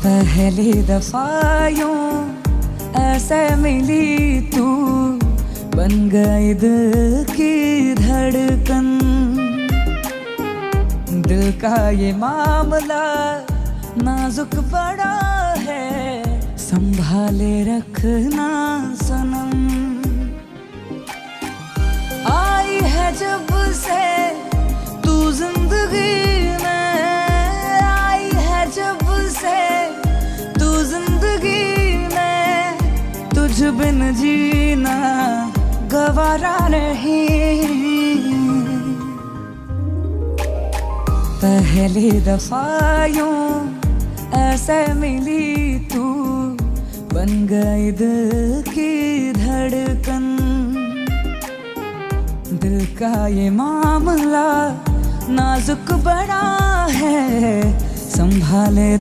पहली दफा यूं ऐसे मिली तू, बन गई दिल की धड़कन। दिल का ये मामला नाजुक बड़ा है, संभाले रखना सनम। आई है जब से तू जिंदगी में, आई है जब से तू जिंदगी में, तुझ बिन जीना गवारा नहीं। पहली दफा यूं ऐसे मिली तू, बन गई दिल की धड़कन। दिल का ये मामला नाजुक बड़ा है, संभाले